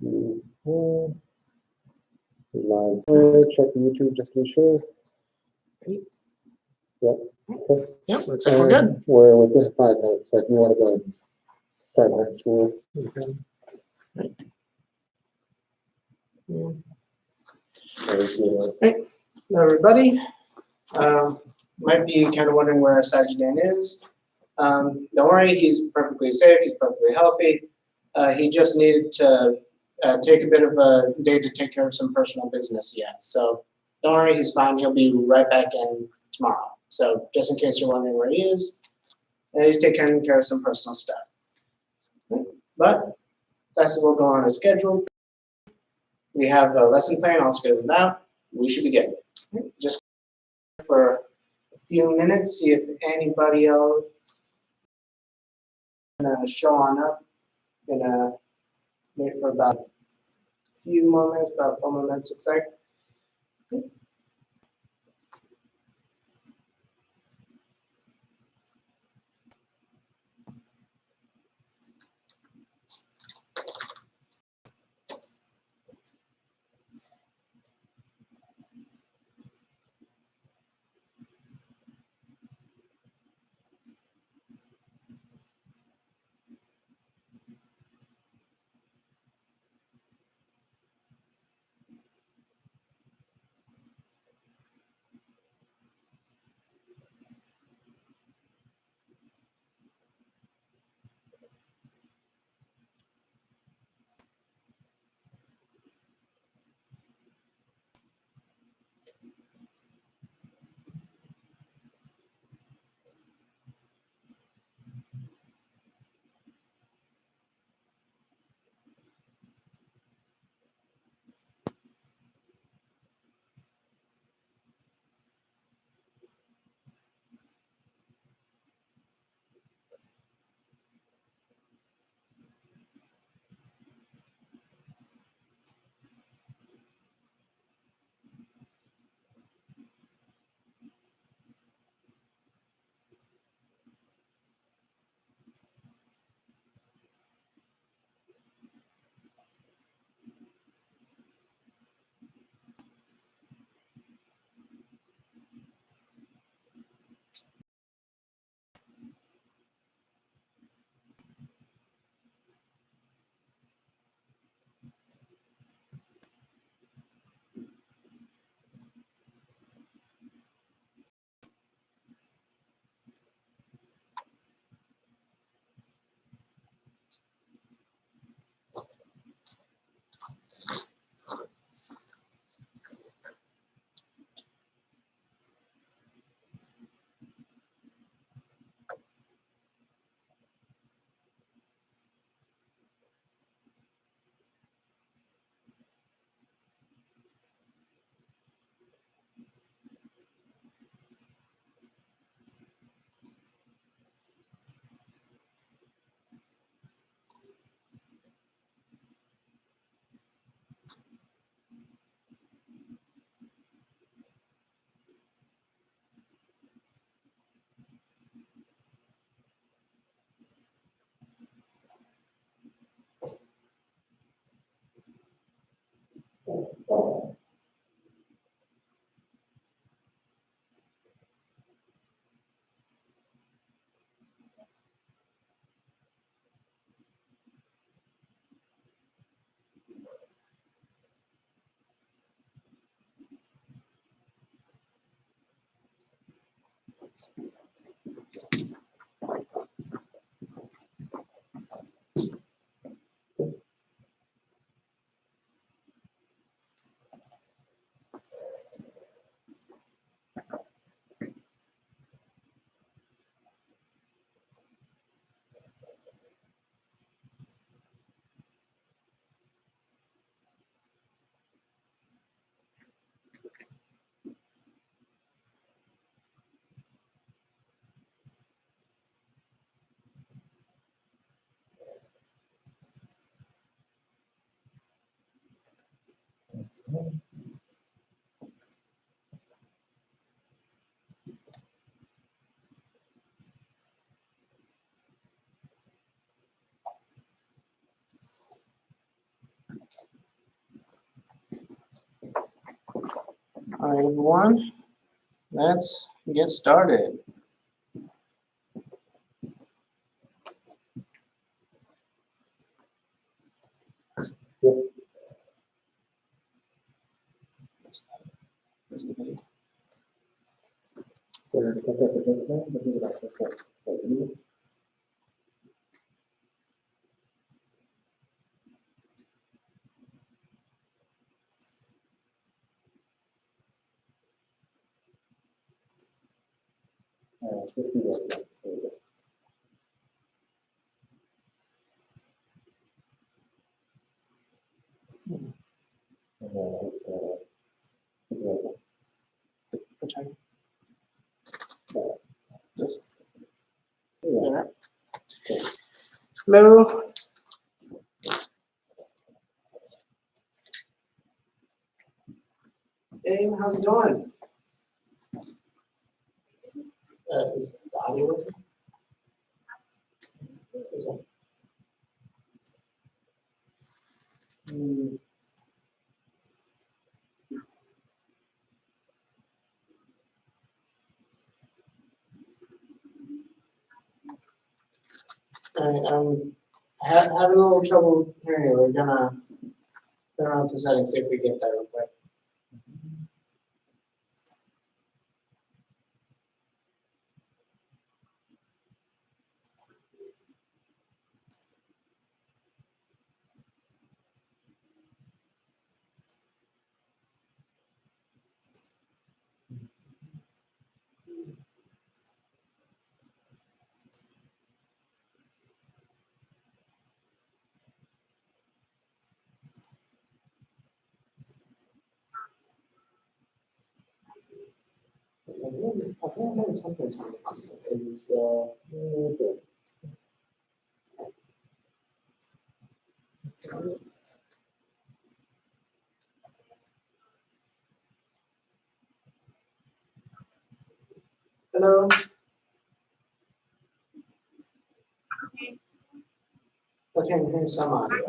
Live. Check YouTube just to be sure. Yep. Okay. Yep, looks like we're good. We're within 5 minutes, so if you want to go and start next week. Hello, everybody. Might be kind of wondering where Sajidan is. Don't worry, he's perfectly safe. He's perfectly healthy. He just needed to take a bit of a day to take care of some personal business yet. So don't worry, he's fine. He'll be right back in tomorrow. So just in case you're wondering where he is, he's taking care of some personal stuff. But classes will go on as scheduled. We have a lesson plan all scheduled out. We should be good. Just for a few minutes, see if anybody else gonna show on up. Gonna wait for about a few more minutes, about 4 more minutes, looks like. All right, everyone, let's get started. Where's the video? Which one? This. There. Hello. Hey, how's it going? Is the audio working? Is it? All right, having a little trouble hearing you. We're gonna turn on the settings, see if we get that real quick. I think I heard something coming from it. Is hello? Okay, I'm hearing some audio.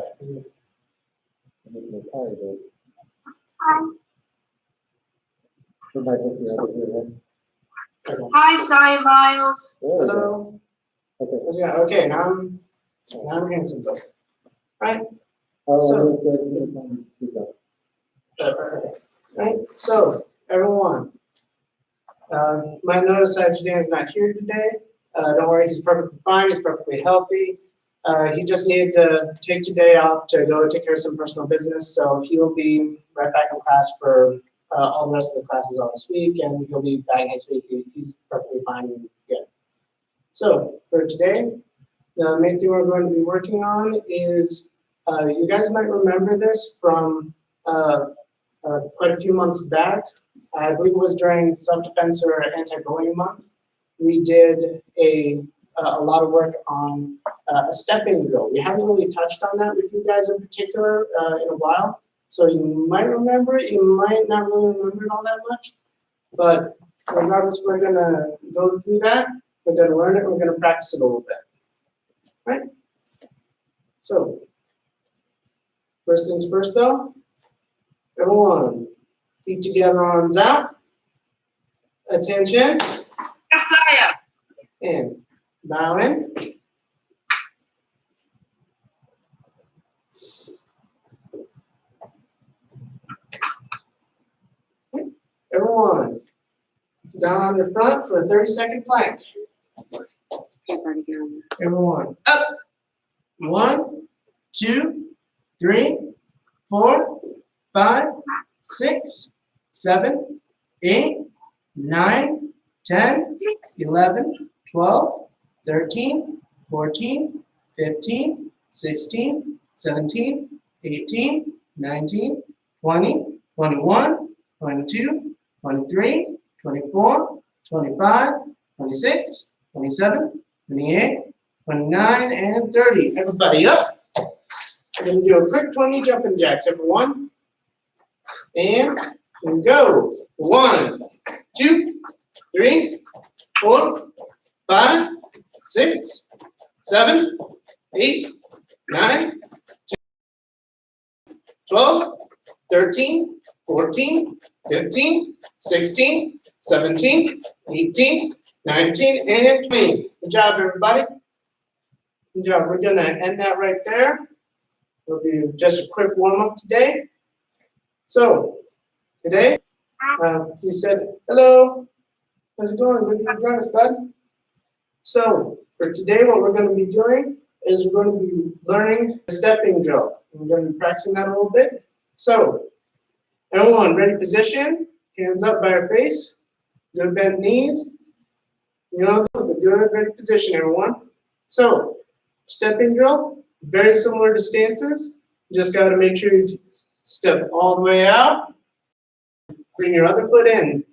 Hi, Cy Miles. Hello? Okay, now I'm hearing some folks. Right? Right, so everyone, you might notice that Dan's not here today. Don't worry, he's perfectly fine, he's perfectly healthy. He just needed to take today off to go take care of some personal business, so he'll be right back in class for all the rest of the classes all this week, and he'll be back next week. He's perfectly fine and good. So for today, the main thing we're going to be working on is, you guys might remember this from quite a few months back. I believe it was during self-defense or anti-bullying month. We did a lot of work on a stepping drill. We haven't really touched on that with you guys in particular in a while. So you might remember it, you might not really remember it all that much. But regardless, we're gonna go through that. We're gonna learn it, we're gonna practice it a little bit. Right? So, first things first though, everyone, feet together, arms out. Attention. Yes, I am. And bow in. Everyone, down on your front for a 30-second plank. Everyone, up. 1, 2, 3, 4, 5, 6, 7, 8, 9, 10, 11, 12, 13, 14, 15, 16, 17, 18, 19, 20, 21, 22, 23, 24, 25, 26, 27, 28, 29, and 30. Everybody up. We're going to do a quick 20 jumping jacks, everyone. And go. 1, 2, 3, 4, 5, 6, 7, 8, 9, 10, 12, 13, 14, 15, 16, 17, 18, 19, and 20. Good job, everybody. Good job. We're gonna end that right there. It'll be just a quick warm-up today. So, today, he said, hello, how's it going? Good to join us, bud. So, for today, what we're gonna be doing is we're going to be learning the stepping drill. We're going to be practicing that a little bit. So, everyone, ready position, hands up by our face, good bent knees. You know, with a good ready position, everyone. So, stepping drill, very similar to stances. You just got to make sure you step all the way out. Bring your other foot in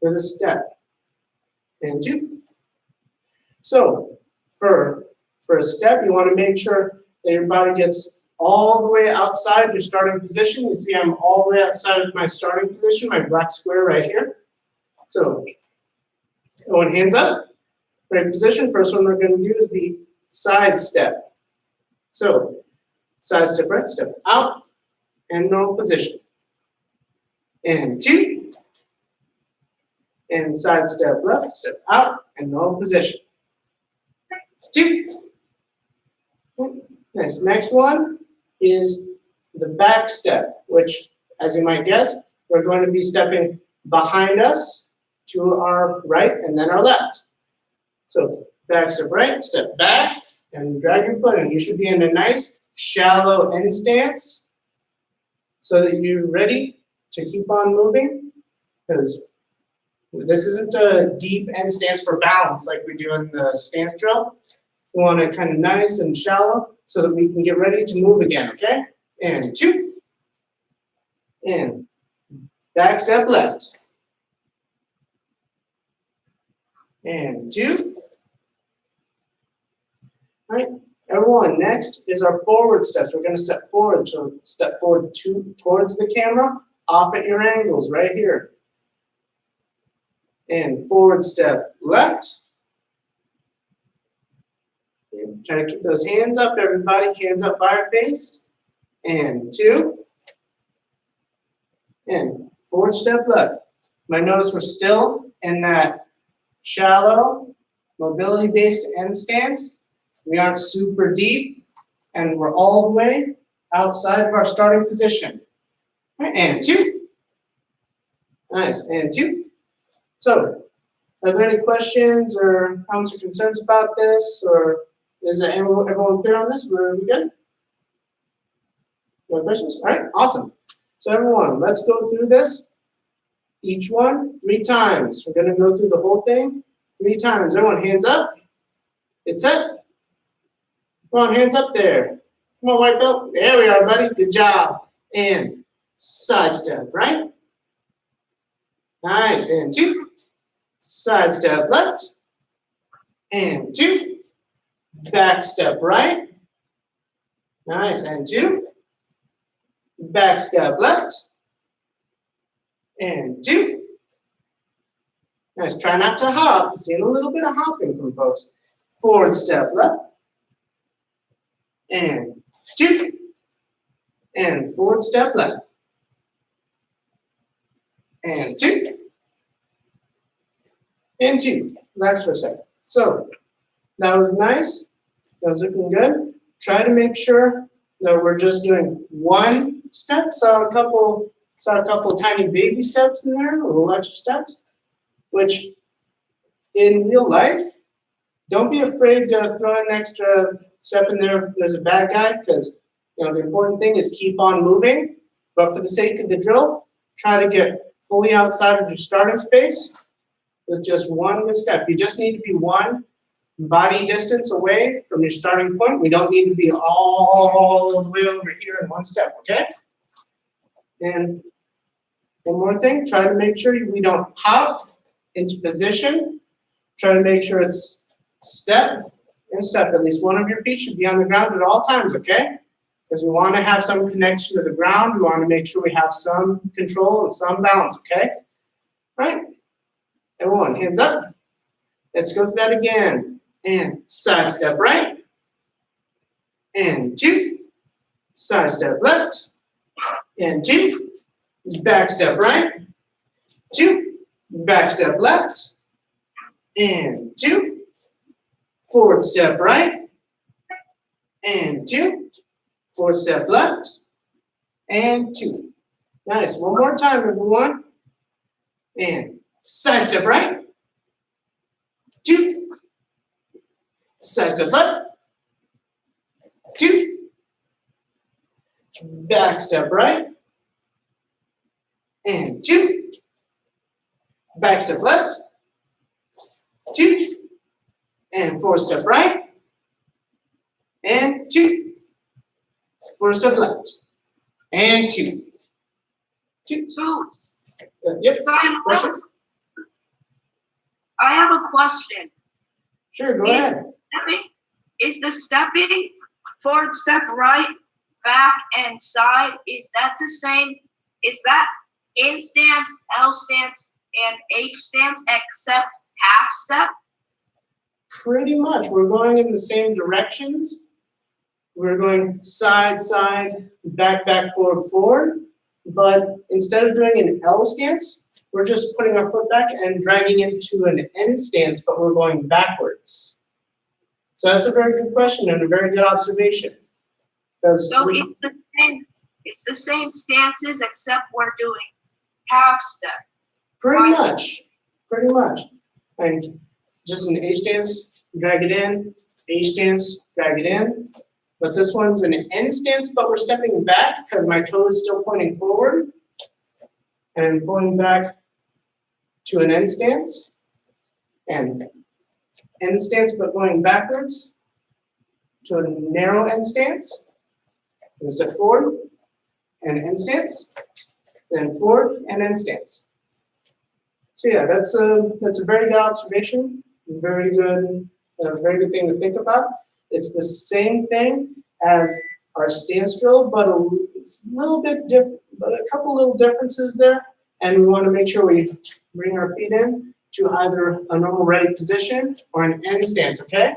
for the step. And 2. So, for a step, you want to make sure that your body gets all the way outside your starting position. You see I'm all the way outside of my starting position, my black square right here. So, everyone hands up. Right position. First one we're going to do is the side step. So, side step right, step out, and normal position. And 2. And side step left, step out, and normal position. 2. Nice. Next one is the back step, which, as you might guess, we're going to be stepping behind us to our right and then our left. So back step right, step back, and drag your foot in. You should be in a nice shallow end stance so that you're ready to keep on moving, because this isn't a deep end stance for balance like we do in the stance drill. We want it kind of nice and shallow so that we can get ready to move again, okay? And 2. And back step left. And 2. All right, everyone, next is our forward steps. We're going to step forward. So step forward towards the camera, off at your angles right here. And forward step left. And try to keep those hands up, everybody. Hands up by our face. And 2. And forward step left. You might notice we're still in that shallow, mobility-based end stance. We aren't super deep, and we're all the way outside of our starting position. All right, and 2. Nice, and 2. So, are there any questions or comments or concerns about this, or is everyone clear on this? Are we good? No questions? All right, awesome. So everyone, let's go through this. Each one 3 times. We're going to go through the whole thing 3 times. Everyone, hands up. It's set. Come on, hands up there. Come on, white belt. There we are, buddy. Good job. And side step, right? Nice. And 2. Side step left. And 2. Back step right. Nice. And 2. Back step left. And 2. Nice. Try not to hop. I'm seeing a little bit of hopping from folks. Forward step left. And 2. And forward step left. And 2. And 2. Relax for a second. So that was nice. That was looking good. Try to make sure that we're just doing 1 step. Saw a couple tiny baby steps in there, little extra steps, which in real life, don't be afraid to throw an extra step in there if there's a bad guy, because the important thing is keep on moving. But for the sake of the drill, try to get fully outside of your starting space with just 1 good step. You just need to be 1 body distance away from your starting point. We don't need to be all the way over here in 1 step, okay? And one more thing, try to make sure we don't hop into position. Try to make sure it's step and step. At least one of your feet should be on the ground at all times, okay? Because we want to have some connection to the ground. We want to make sure we have some control and some balance, okay? All right? Everyone, hands up. Let's go through that again. And side step right. And 2. Side step left. and 2, back step right, 2, back step left, and 2, forward step right, and 2, forward step left, and 2. Nice, one more time everyone. And side step right, 2, side step left, 2, back step right, and 2, back step left, 2, and forward step right, and 2, forward step left, and 2. 2. So, Yep, Zion, I have a question. sure, go ahead. Is the stepping forward step right, back, and side, is that the same? Is that in stance, L stance, and H stance except half step? Pretty much, we're going in the same directions. We're going side, side, back, back, forward, forward. But instead of doing an L stance, we're just putting our foot back and dragging into an N stance, but we're going backwards. So that's a very good question and a very good observation. So it's the same stances except we're doing half step. Pretty much. And just an A stance, drag it in, A stance, drag it in. But this one's an N stance, but we're stepping back because my toe is still pointing forward. And pulling back to an N stance. And N stance, but going backwards to a narrow N stance. And step forward and N stance. Then forward and N stance. So yeah, that's a very good observation. Very good thing to think about. It's the same thing as our stance drill, but it's a little bit different, but a couple little differences there. And we want to make sure we bring our feet in to either a normal ready position or an N stance, okay?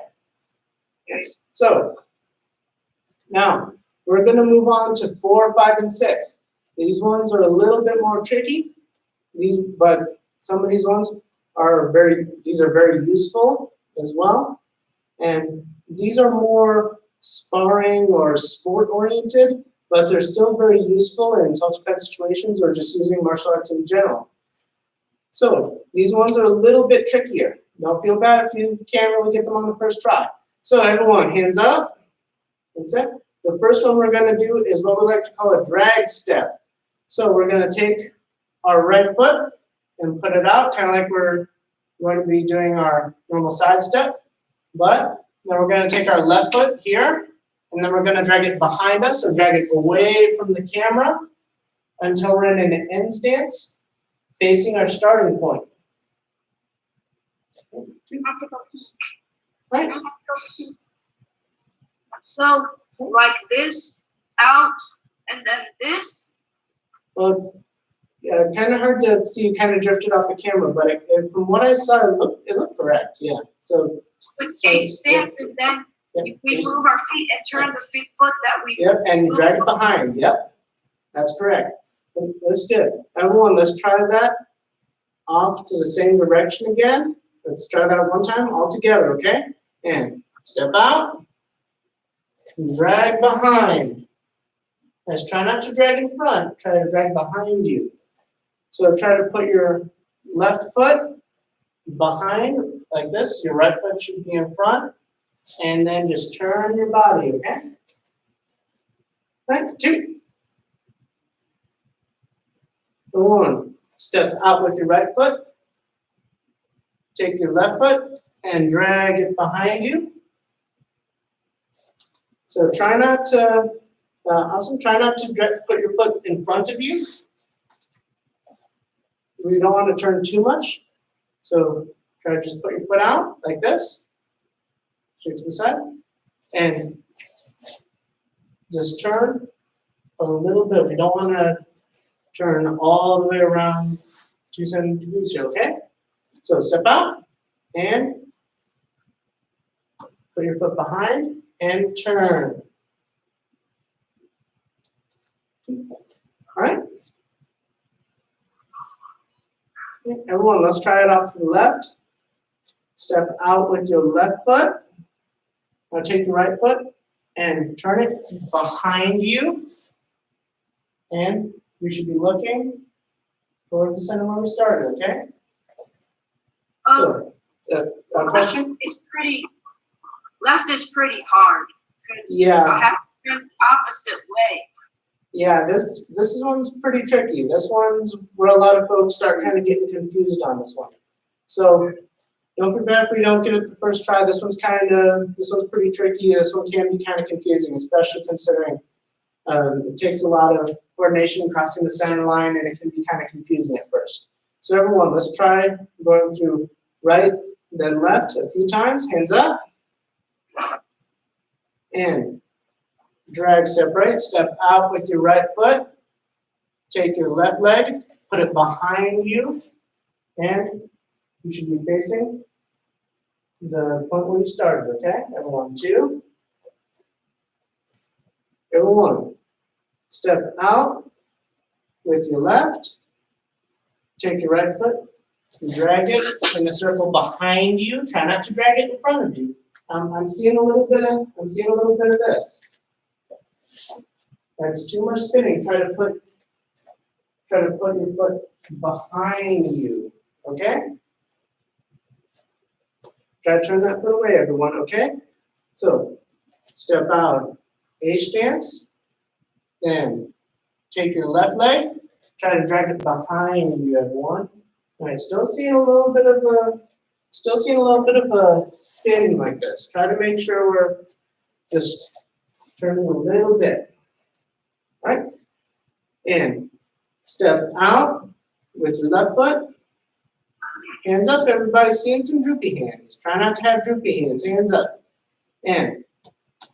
Yes. So now we're going to move on to 4, 5, and 6. These ones are a little bit more tricky. But some of these ones are very useful as well. And these are more sparring or sport oriented, but they're still very useful in self-defense situations or just using martial arts in general. So these ones are a little bit trickier. Don't feel bad if you can't really get them on the first try. So everyone, hands up. That's it. The first one we're going to do is what we like to call a drag step. So we're going to take our right foot and put it out, kind of like we're going to be doing our normal side step. But then we're going to take our left foot here, and then we're going to drag it behind us, or drag it away from the camera until we're in an N stance, facing our starting point. Right? So like this, out, and then this. Well, it's kind of hard to see. You kind of drifted off the camera, but from what I saw, it looked correct. Yeah. So with H stance, and then we move our feet and turn the foot that we. Yep, and you drag it behind. Yep, that's correct. That's good. Everyone, let's try that off to the same direction again. Let's try that one time all together, okay? And step out, drag behind. Let's try not to drag in front. Try to drag behind you. So try to put your left foot behind like this. Your right foot should be in front. And then just turn your body, okay? Right, 2. 1. Step out with your right foot. Take your left foot and drag it behind you. So try not to, try not to put your foot in front of you. We don't want to turn too much. So try to just put your foot out like this. Straight to the side. And just turn a little bit. We don't want to turn all the way around 270 degrees here, okay? So step out and put your foot behind and turn. All right. Okay, everyone, let's try it off to the left. Step out with your left foot. Now take your right foot and turn it behind you. And you should be looking towards the center where we started, okay? So, question? Left is pretty hard. 'Cause Yeah. I have to turn the opposite way. Yeah, this one's pretty tricky. This one's where a lot of folks start kind of getting confused on this one. So don't feel bad if we don't get it the first try. This one's pretty tricky. This one can be kind of confusing, especially considering it takes a lot of coordination crossing the center line, and it can be kind of confusing at first. So everyone, let's try going through right, then left a few times. Hands up. And drag, step right, step out with your right foot. Take your left leg, put it behind you, and you should be facing the point where you started, okay? Everyone, 2. Everyone, step out with your left. Take your right foot, drag it in a circle behind you. Try not to drag it in front of you. I'm seeing a little bit of this. That's too much spinning. Try to put your foot behind you. Okay? Try to turn that foot away, everyone, okay? So step out, H stance, then take your left leg, try to drag it behind you, everyone. All right, still seeing a little bit of a spin like this. Try to make sure we're just turning a little bit. All right? And step out with your left foot. Hands up, everybody. Seeing some droopy hands. Try not to have droopy hands. Hands up. And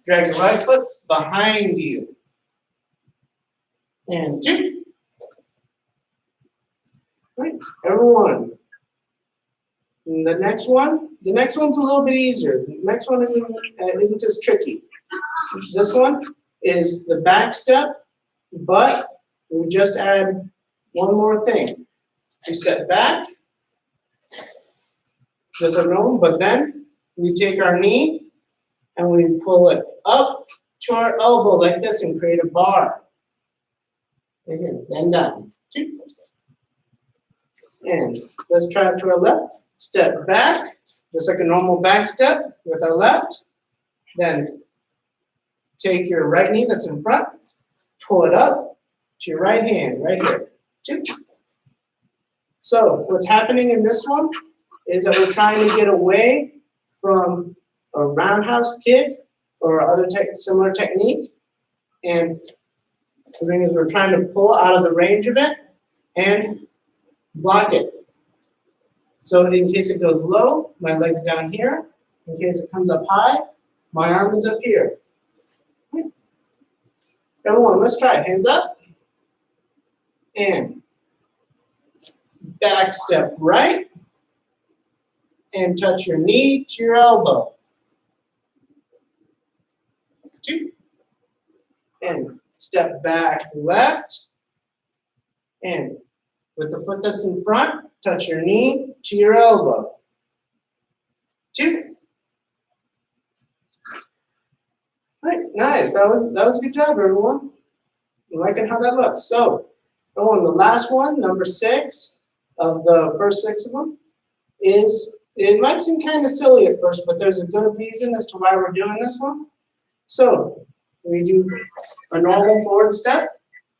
drag your right foot behind you. And 2. All right, everyone. And the next one's a little bit easier. The next one isn't as tricky. This one is the back step, but we just add one more thing. We step back, just like normal, but then we take our knee and we pull it up to our elbow like this and create a bar. Again, then down. 2. And let's try it to our left. Step back, just like a normal back step with our left. Then take your right knee that's in front, pull it up to your right hand, right here. 2. So what's happening in this one is that we're trying to get away from a roundhouse kick or other similar technique. And the thing is we're trying to pull out of the range of it and block it. So in case it goes low, my leg's down here. In case it comes up high, my arm is up here. Everyone, let's try it. Hands up. And back step right. And touch your knee to your elbow. 2. And step back left. And with the foot that's in front, touch your knee to your elbow. 2. All right, nice. That was a good job, everyone. I'm liking how that looks. So, everyone, the last one, number 6 of the first 6 of them, is, it might seem kind of silly at first, but there's a good reason as to why we're doing this one. So, we do a normal forward step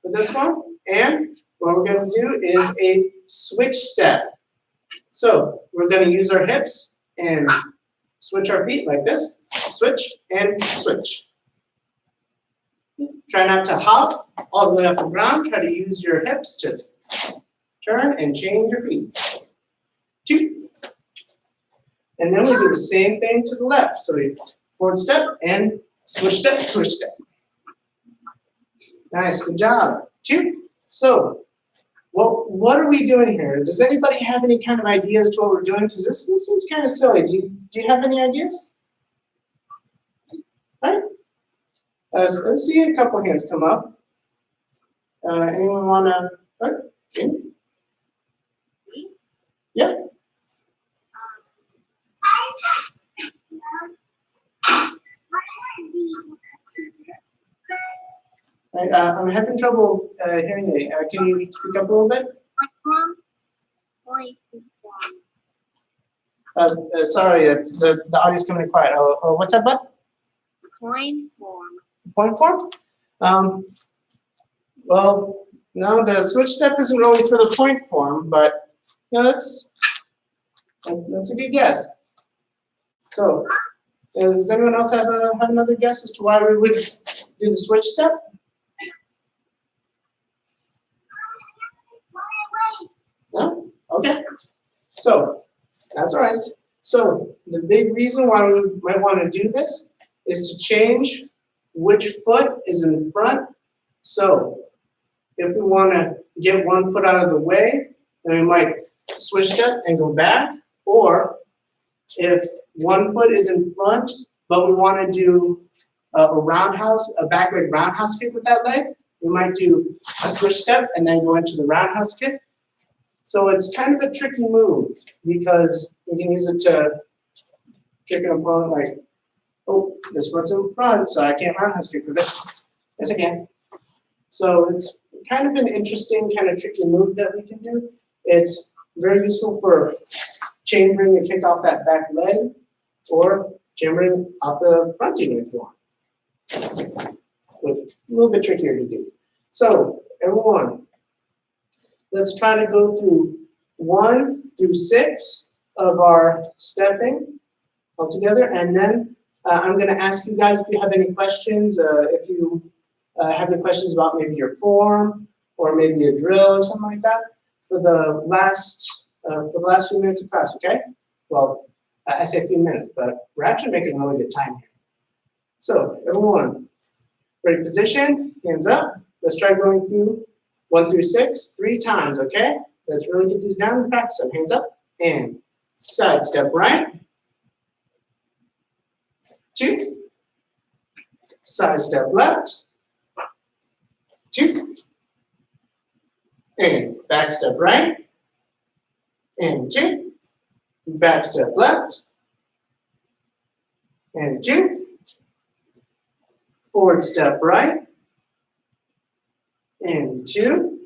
for this one, and what we're going to do is a switch step. So, we're going to use our hips and switch our feet like this. Switch and switch. Try not to hop all the way off the ground. Try to use your hips to turn and change your feet. 2. And then we do the same thing to the left. So we forward step and switch step, switch step. Nice, good job. 2. So, well, what are we doing here? Does anybody have any kind of ideas to what we're doing? Because this seems kind of silly. Do you have any ideas? All right. Let's see a couple hands come up. Anyone wanna, Jane? Yeah. I'm having trouble hearing you. Can you speak up a little bit? Sorry, the audio's coming in quiet. What's that, bud? Coin form. Point form? Well, no, the switch step isn't really for the point form, but that's a good guess. So, does anyone else have another guess as to why we would do the switch step? No? Okay. So, that's all right. So, the big reason why we might want to do this is to change which foot is in front. So, if we want to get one foot out of the way, then we might switch step and go back. Or if one foot is in front, but we want to do a roundhouse, a back leg roundhouse kick with that leg, we might do a switch step and then go into the roundhouse kick. So it's kind of a tricky move because we can use it to trick an opponent like, oh, this foot's in front, so I can't roundhouse kick with it. Yes, I can. So it's kind of an interesting, kind of tricky move that we can do. It's very useful for chambering a kick off that back leg or chambering off the front even if you want. But a little bit trickier to do. So everyone, let's try to go through 1 through 6 of our stepping all together, and then I'm going to ask you guys if you have any questions. If you have any questions about maybe your form or maybe a drill or something like that for the last few minutes of class, okay? Well, I say a few minutes, but we're actually making really good time here. So everyone, ready position, hands up. Let's try going through 1 through 6 3 times, okay? Let's really get these down and practice them. Hands up and side step right. 2. Side step left. 2. And back step right. And 2. Back step left. And 2. Forward step right. And 2.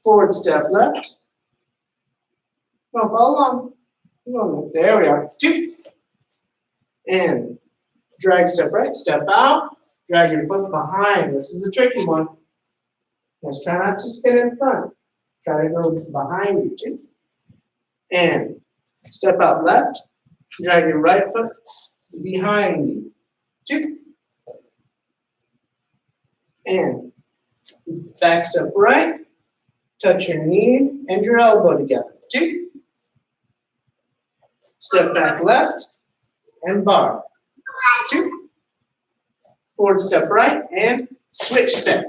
Forward step left. Well, follow along. There we are. 2. And drag step right, step out, drag your foot behind. This is a tricky one. Let's try not to spin in front. Try to go behind you, 2. And step out left, drag your right foot behind you, 2. And back step right, touch your knee and your elbow together, 2. Step back left and bar, 2. Forward step right and switch step,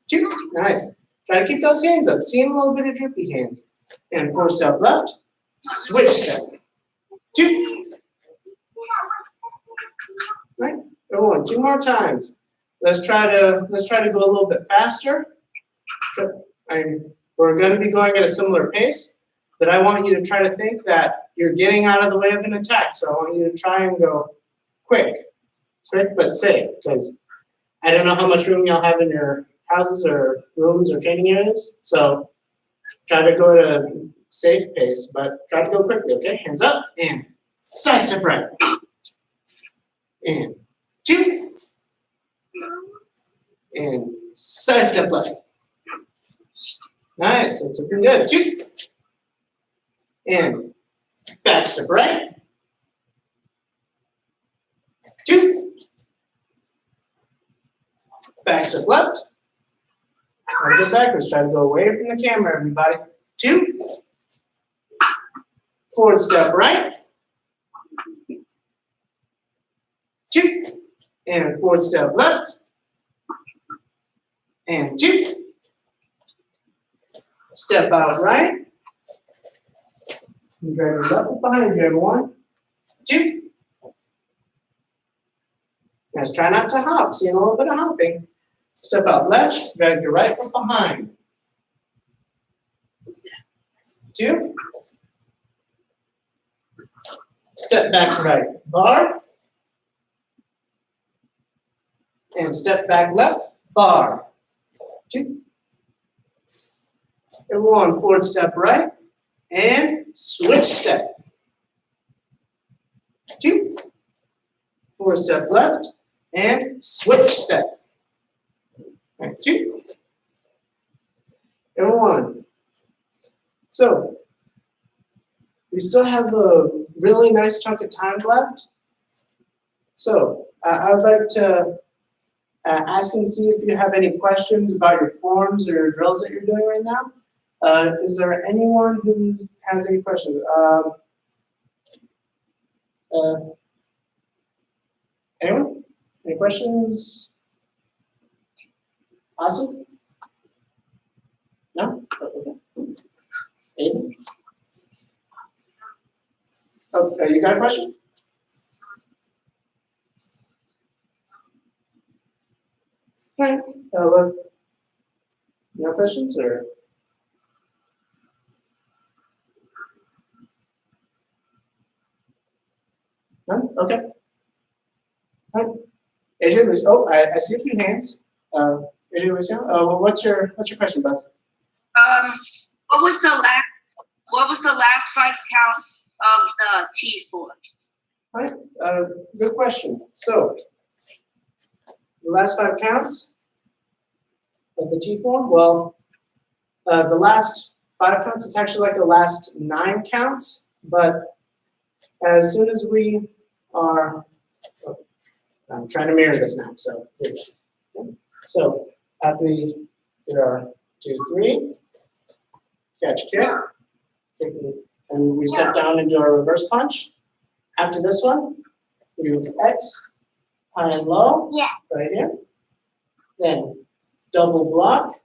2. Nice. Try to keep those hands up. See a little bit of drippy hands. And forward step left, switch step, 2. Right. Everyone, 2 more times. Let's try to go a little bit faster. We're going to be going at a similar pace, but I want you to try to think that you're getting out of the way of an attack. So I want you to try and go quick but safe, because I don't know how much room y'all have in your houses or rooms or training areas. So try to go at a safe pace, but try to go quickly, okay? Hands up and side step right. And 2. And side step left. Nice, that's looking good. 2. And back step right. 2. Back step left. Try to go backwards. Try to go away from the camera, everybody. 2. Forward step right. 2. And forward step left. And 2. Step out right. And drag your left foot behind you, everyone. 2. Let's try not to hop. Seeing a little bit of hopping. Step out left, drag your right from behind. 2. Step back right, bar. And step back left, bar. 2. Everyone, forward step right, and switch step. 2. Forward step left, and switch step. Right, 2. Everyone. So, we still have a really nice chunk of time left. So, I would like to ask and see if you have any questions about your forms or your drills that you're doing right now. Is there anyone who has any questions? Anyone? Any questions? Austin? No? Okay. Aiden? Oh, you got a question? All right. No questions or? No? Okay. All right. Adrian, oh, I see a few hands. Adrian, well, what's your question, bud? What was the last 5 counts of the T4? All right. Good question. So, the last 5 counts of the T form. Well, the last 5 counts. It's actually like the last 9 counts. But as soon as we are, I'm trying to mirror this now. So, here we go. So after we get our 2, 3, catch, kick, and we step down into our reverse punch. After this one, we do X, high and low, right here. Then double block,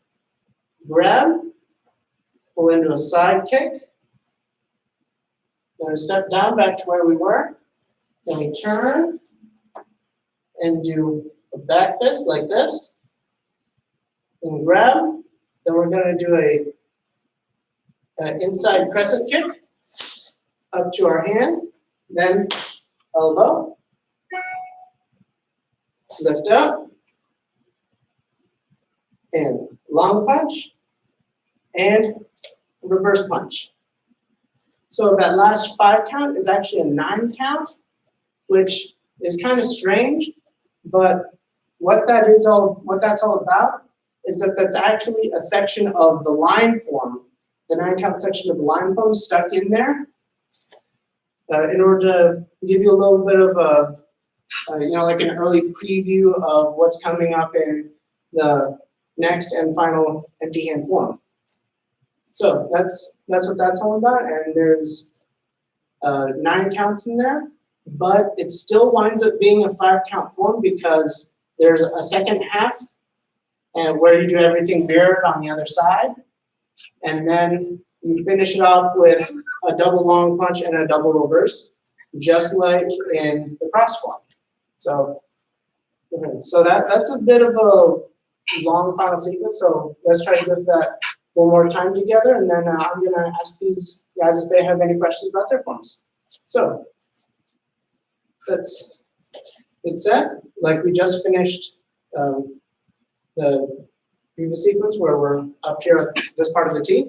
grab, pull into a side kick. Then we step down back to where we were. Then we turn and do a back fist like this. And grab. Then we're going to do an inside crescent kick up to our hand. Then elbow. Lift up. And long punch. And reverse punch. So that last 5 count is actually a 9 count, which is kind of strange, but what that's all about is that that's actually a section of the line form, the 9 count section of the line form stuck in there. In order to give you a little bit of a, like an early preview of what's coming up in the next and final empty hand form. So that's what that's all about, and there's 9 counts in there, but it still winds up being a 5 count form because there's a second half and where you do everything mirrored on the other side, and then you finish it off with a double long punch and a double reverse, just like in the cross form. So that's a bit of a long final sequence. So let's try to go through that one more time together, and then I'm going to ask these guys if they have any questions about their forms. So that's it set. Like we just finished the previous sequence where we're up here at this part of the T.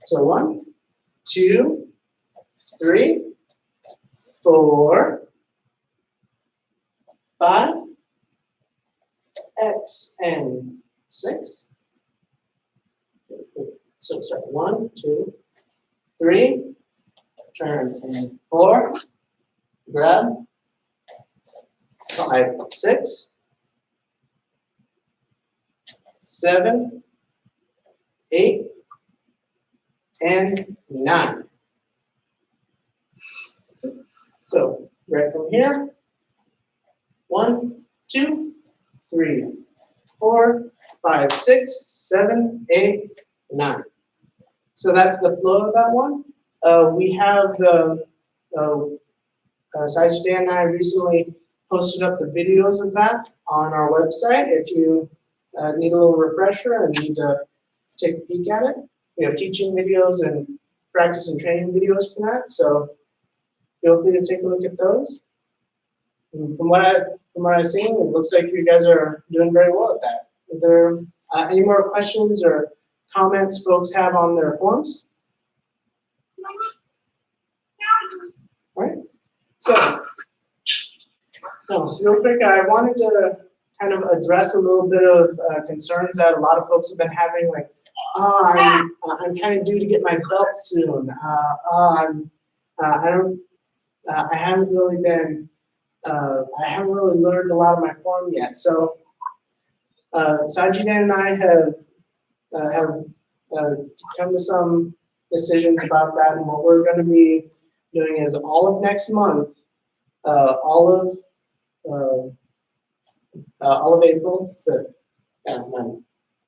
So 1, 2, 3, 4, 5, X and 6. So sorry, 1, 2, 3, turn and 4, grab, 5, 6, 7, 8, and 9. So right from here, 1, 2, 3, 4, 5, 6, 7, 8, 9. So that's the flow of that one. We have Sajid and I recently posted up the videos of that on our website if you need a little refresher and need to take a peek at it. We have teaching videos and practice and training videos for that, so feel free to take a look at those. And from what I've seen, it looks like you guys are doing very well at that. Are there any more questions or comments folks have on their forms? All right. So, real quick, I wanted to kind of address a little bit of concerns that a lot of folks have been having, like, I'm kind of due to get my belt soon. I haven't really learned a lot of my form yet. So, Sajid and I have come to some decisions about that, and what we're going to be doing is all of next month, all of April. My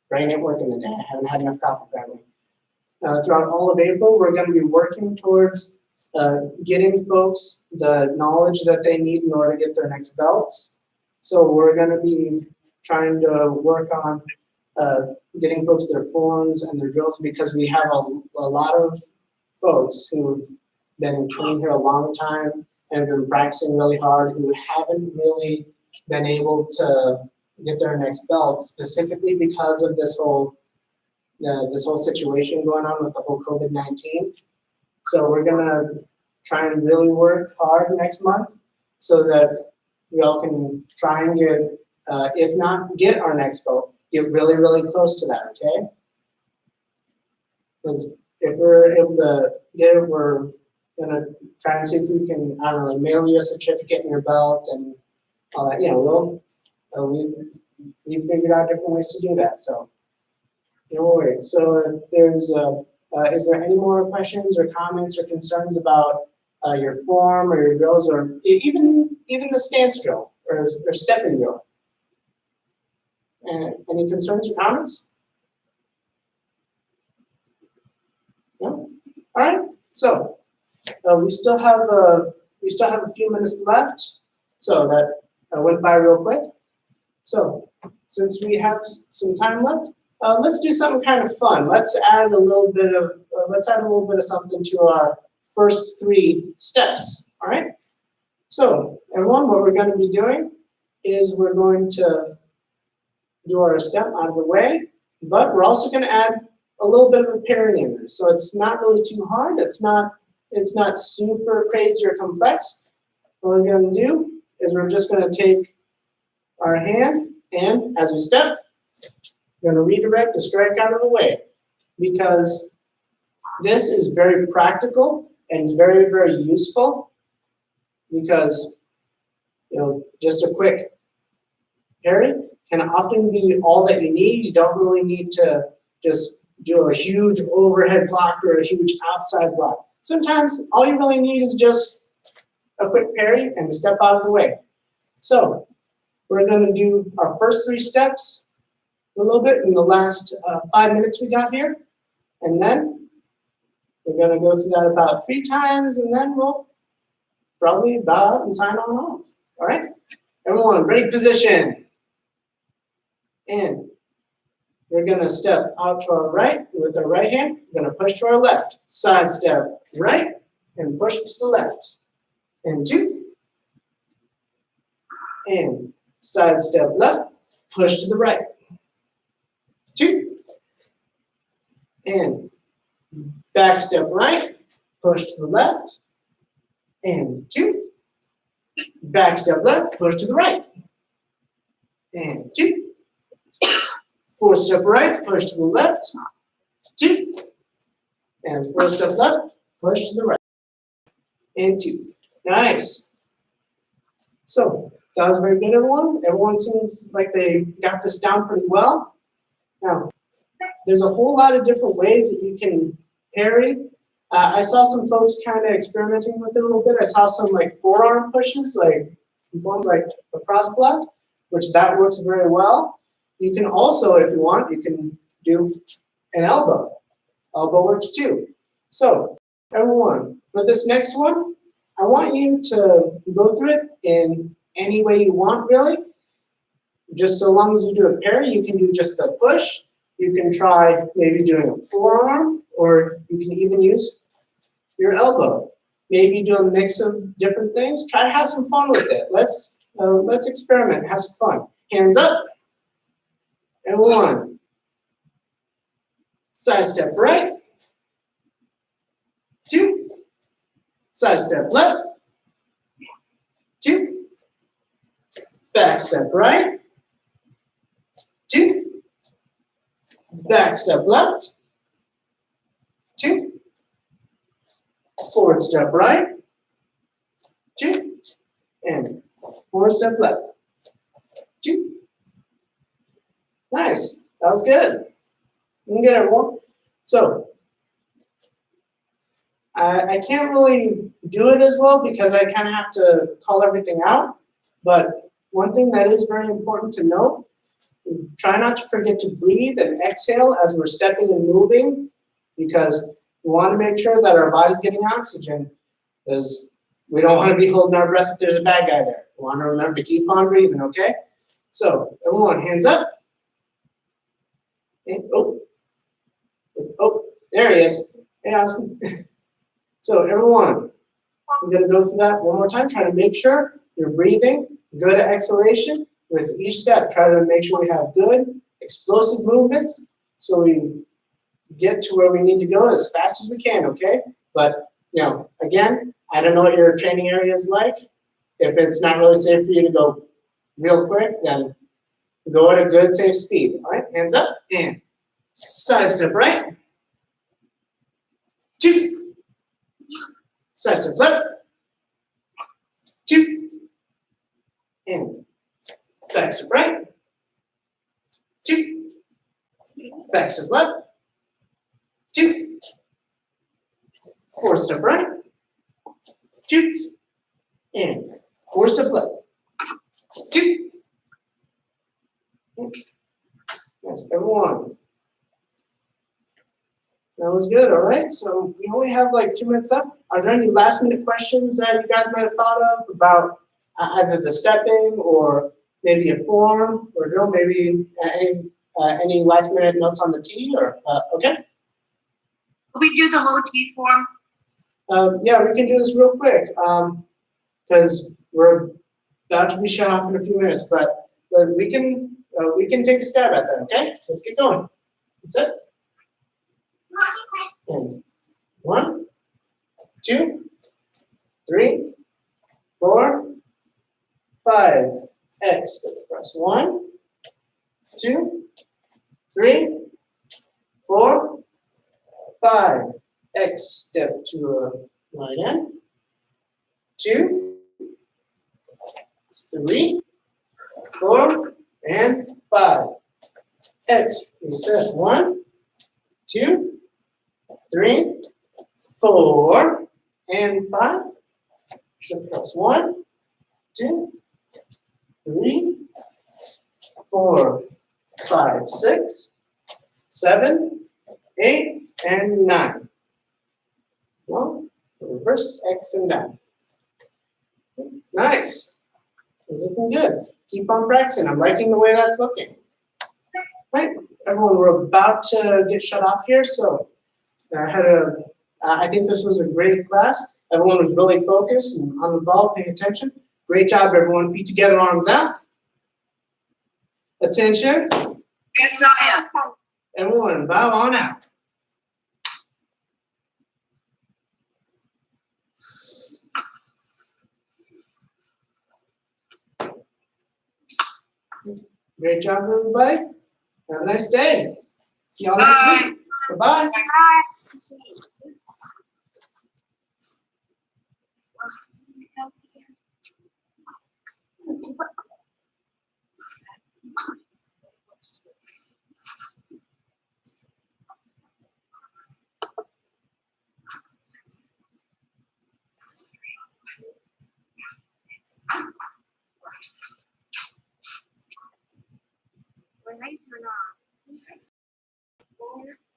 brain ain't working today. I haven't had enough coffee apparently. Throughout all of April, we're going to be working towards getting folks the knowledge that they need in order to get their next belts. So we're going to be trying to work on getting folks their forms and their drills, because we have a lot of folks who've been coming here a long time and have been practicing really hard who haven't really been able to get their next belt, specifically because of this whole situation going on with the whole COVID-19. So we're gonna try and really work hard next month so that we all can try and get, if not get our next belt, get really, really close to that, okay? Because if we're able to get it, we're gonna try and see if we can, I don't know, mail you a certificate in your belt and all that. You know, we figured out different ways to do that, so no worries. So if there's, is there any more questions or comments or concerns about your form or your drills, or even the stance drill or stepping drill? Any concerns or comments? No? All right. So we still have a few minutes left. So that went by real quick. So since we have some time left, let's do something kind of fun. Let's add a little bit of something to our first 3 steps. All right. So everyone, what we're going to be doing is we're going to do our step out of the way, but we're also going to add a little bit of a parry in there. So it's not really too hard. It's not super crazy or complex. What we're going to do is we're just going to take our hand, and as we step, we're going to redirect the strike out of the way, because this is very practical and very, very useful, because, you know, just a quick parry can often be all that you need. You don't really need to just do a huge overhead block or a huge outside block. Sometimes all you really need is just a quick parry and a step out of the way. So we're going to do our first 3 steps a little bit in the last 5 minutes we got here, and then we're going to go through that about 3 times, and then we'll probably bow out and sign on off. All right, everyone, ready position. And we're going to step out to our right with our right hand. We're going to push to our left. Side step right and push to the left. And 2. And side step left, push to the right. 2. And back step right, push to the left. And 2. Back step left, push to the right. And 2. 4 step right, push to the left. 2. And 4 step left, push to the right. And 2. Nice. So that was very good, everyone. Everyone seems like they got this down pretty well. Now, there's a whole lot of different ways that you can parry. I saw some folks kind of experimenting with it a little bit. I saw some like forearm pushes, like a cross block, which that works very well. You can also, if you want, you can do an elbow. Elbow works too. So everyone, for this next one, I want you to go through it in any way you want, really. Just so long as you do a parry, you can do just the push. You can try maybe doing a forearm, or you can even use your elbow. Maybe do a mix of different things. Try to have some fun with it. Let's experiment, have some fun. Hands up. And 1. Side step right. 2. Side step left. 2. Back step right. 2. Back step left. 2. Forward step right. 2. And forward step left. 2. Nice. That was good. You can get everyone. So I can't really do it as well because I kind of have to call everything out. But one thing that is very important to note, try not to forget to breathe and exhale as we're stepping and moving, because we want to make sure that our body's getting oxygen, because we don't want to be holding our breath if there's a bad guy there. We want to remember to keep on breathing, okay? So everyone, hands up. And, oh, there he is. Hey, Austin. So everyone, I'm going to go through that one more time. Try to make sure you're breathing. Good exhalation with each step. Try to make sure we have good explosive movements so we get to where we need to go as fast as we can, okay? But, again, I don't know what your training area is like. If it's not really safe for you to go real quick, then go at a good, safe speed. All right, hands up and side step right. 2. Side step left. 2. And back step right. 2. Back step left. 2. Forward step right. 2. And forward step left. 2. Yes, everyone. That was good, all right? So we only have like 2 minutes left. Are there any last minute questions that you guys might have thought of about either the stepping or maybe a form or drill, maybe any last minute notes on the tee or, okay? Will we do the whole T form? Yeah, we can do this real quick because we're about to be shut off in a few minutes, but we can take a stab at that, okay? Let's get going. That's it. And 1, 2, 3, 4, 5. X step press. 1, 2, 3, 4, 5. X step to a right end. 2, 3, 4, and 5. X reset. 1, 2, 3, 4, and 5. Should press 1, 2, 3, 4, 5, 6, 7, 8, and 9. Well, reverse X and down. Nice. It's looking good. Keep on practicing. I'm liking the way that's looking. Right, everyone, we're about to get shut off here, so I think this was a great class. Everyone was really focused and on the ball, paying attention. Great job, everyone. Feet together, arms out. Attention. Yes, I am. Everyone, bow on out. Great job, everybody. Have a nice day. See y'all next week. Bye-bye. When I turn on.